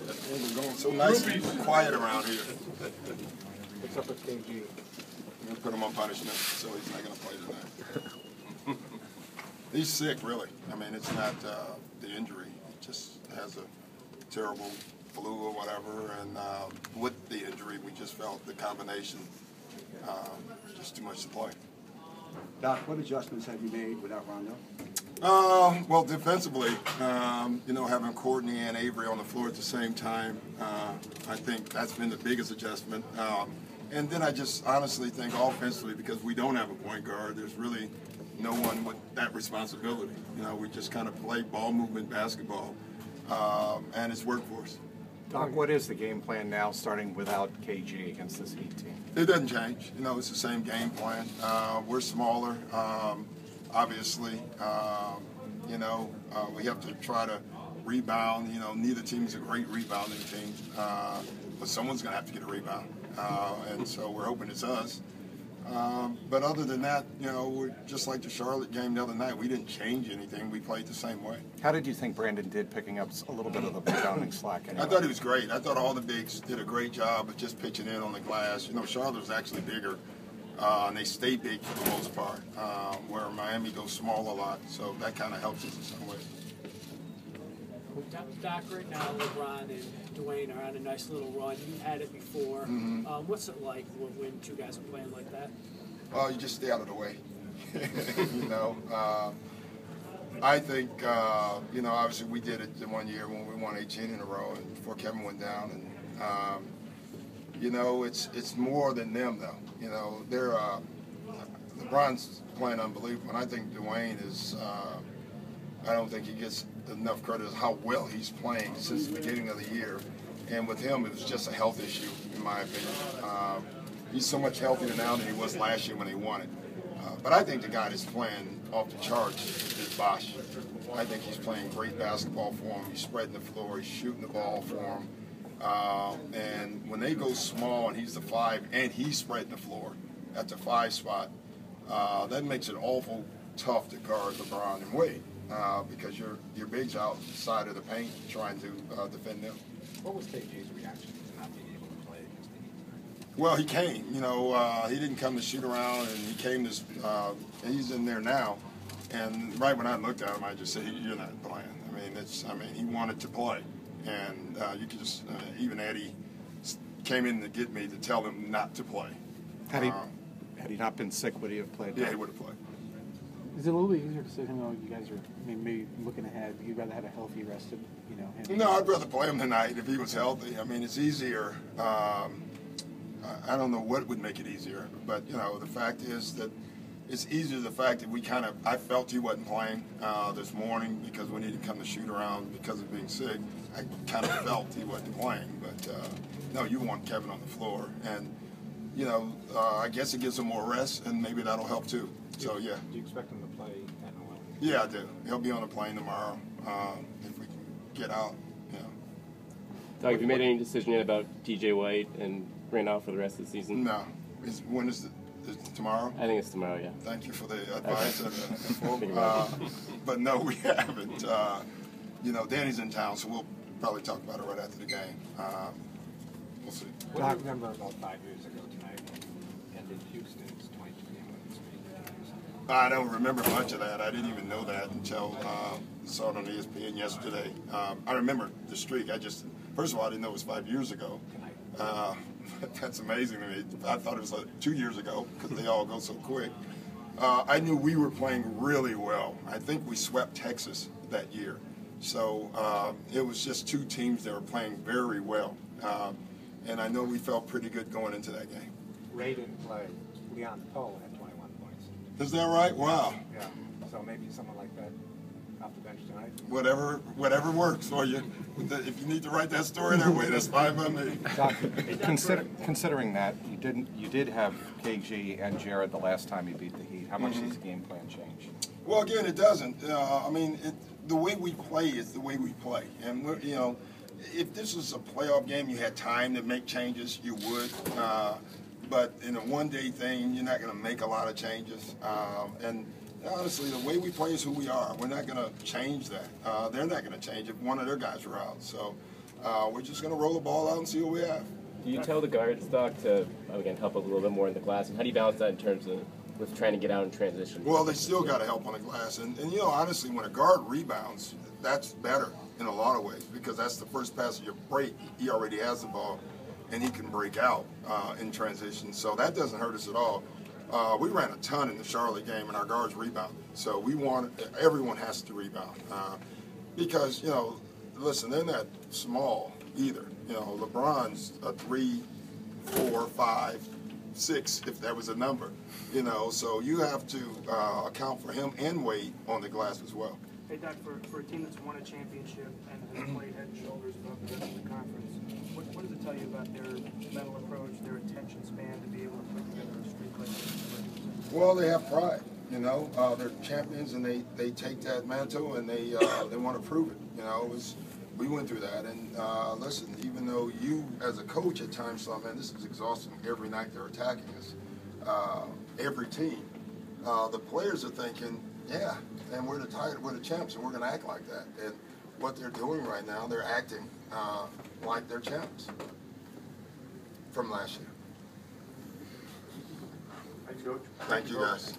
We're going so nice and quiet around here. What's up with KG? We're going to put him on punishment, so he's not going to play tonight. He's sick, really. I mean, it's not the injury. He just has a terrible flu or whatever, and with the injury, we just felt the combination just too much to play. Doc, what adjustments have you made without Rondo? Well, defensively, you know, having Courtney and Avery on the floor at the same time, I think that's been the biggest adjustment. And then I just honestly think offensively, because we don't have a point guard, there's really no one with that responsibility. You know, we just kind of play ball movement basketball, and it's worked for us. Doc, what is the game plan now, starting without KG against this Heat team? It doesn't change. You know, it's the same game plan. We're smaller, obviously. You know, we have to try to rebound. You know, neither team is a great rebounding team, but someone's going to have to get a rebound. And so we're hoping it's us. But other than that, you know, we're just like the Charlotte game the other night. We didn't change anything. We played the same way. How did you think Brandon did picking up a little bit of the rebounding slack? Anyway? I thought he was great. I thought all the bigs did a great job of just pitching in on the glass. You know, Charlotte was actually bigger, and they stay big for the most part, where Miami goes small a lot. So that kind of helps us in some ways. Doc, right now, LeBron and Dwayne are on a nice little run. You've had it before. What's it like when two guys are playing like that? You just stay out of the way. You know, I think, you know, obviously we did it the one year when we won 18 in a row and before Kevin went down. And, you know, it's more than them, though. You know, they're LeBron's playing unbelievable. And I think Dwayne is, I don't think he gets enough credit as how well he's playing since the beginning of the year. And with him, it was just a health issue, in my opinion. He's so much healthier now than he was last year when he won it. But I think the guy that's playing off the charts is Bosh. I think he's playing great basketball for him. He's spreading the floor. He's shooting the ball for him. And when they go small and he's the 5 and he's spreading the floor at the 5 spot, that makes it awful tough to guard LeBron and Wade. Because your big's outside of the paint trying to defend them. What was KG's reaction to not being able to play against the Heat? Well, he came. You know, he didn't come to shoot around, and he came to. He's in there now, and right when I looked at him, I just said, "You're not playing." I mean, he wanted to play, and you could just even Eddie came in to get me to tell him not to play. Had he not been sick, would he have played? Yeah, he would have played. Is it a little bit easier to say, you know, you guys are maybe looking ahead, you'd rather have a healthy, rested, you know? No, I'd rather play him tonight if he was healthy. I mean, it's easier. I don't know what would make it easier, but, you know, the fact is that it's easier the fact that I felt he wasn't playing this morning because when he didn't come to shoot around because of being sick. I kind of felt he wasn't playing, but no, you want Kevin on the floor. And, you know, I guess it gives him more rest, and maybe that'll help too. So, yeah. Do you expect him to play at 11? Yeah, I do. He'll be on a plane tomorrow if we can get out. Yeah. Doug, have you made any decision yet about DJ White and Randolph for the rest of the season? No. When is it? Tomorrow? I think it's tomorrow, yeah. Thank you for the advice. Okay. But no, we haven't. You know, Danny's in town, so we'll probably talk about it right after the game. We'll see. What do you remember about 5 years ago tonight when ended Houston's 22-game winning streak? I don't remember much of that. I didn't even know that until saw it on ESPN yesterday. I remember the streak. First of all, I didn't know it was 5 years ago. That's amazing to me. I thought it was like 2 years ago because they all go so quick. I knew we were playing really well. I think we swept Texas that year. So it was just two teams that were playing very well. And I know we felt pretty good going into that game. Ray didn't play. Leon Poe had 21 points. Is that right? Wow. Yeah. So maybe someone like that off the bench tonight? Whatever works for you. If you need to write that story that way, that's fine by me. Doc, considering that you did have KG and Jared the last time you beat the Heat, how much does the game plan change? Well, again, it doesn't. I mean, the way we play is the way we play, and you know, if this was a playoff game, you had time to make changes, you would. But in a one-day thing, you're not going to make a lot of changes. And honestly, the way we play is who we are. We're not going to change that. They're not going to change if one of their guys are out. So we're just going to roll the ball out and see what we have. Do you tell the guards, Doc, to again help up a little bit more in the glass? And how do you balance that in terms of with trying to get out in transition? Well, they still got to help on the glass, and you know, honestly, when a guard rebounds, that's better in a lot of ways because that's the first pass of your break. He already has the ball, and he can break out in transition, so that doesn't hurt us at all. We ran a ton in the Charlotte game, and our guards rebounded. So we want everyone has to rebound because, you know, listen, they're not small either. You know, LeBron's a 3, 4, 5, 6, if that was a number. You know, so you have to account for him and Wade on the glass as well. Hey, Doc, for a team that's won a championship and has played head and shoulders above the rest of the conference, what does it tell you about their mental approach, their attention span to be able to put together a streak like this? Well, they have pride. You know, they're champions, and they take that mantle, and they want to prove it. You know, we went through that, and listen, even though you as a coach at times thought, man, this is exhausting. Every night they're attacking us, every team. The players are thinking, yeah, and we're the champs, and we're going to act like that. And what they're doing right now, they're acting like they're champs from last year. Thanks, Coach. Thank you, guys.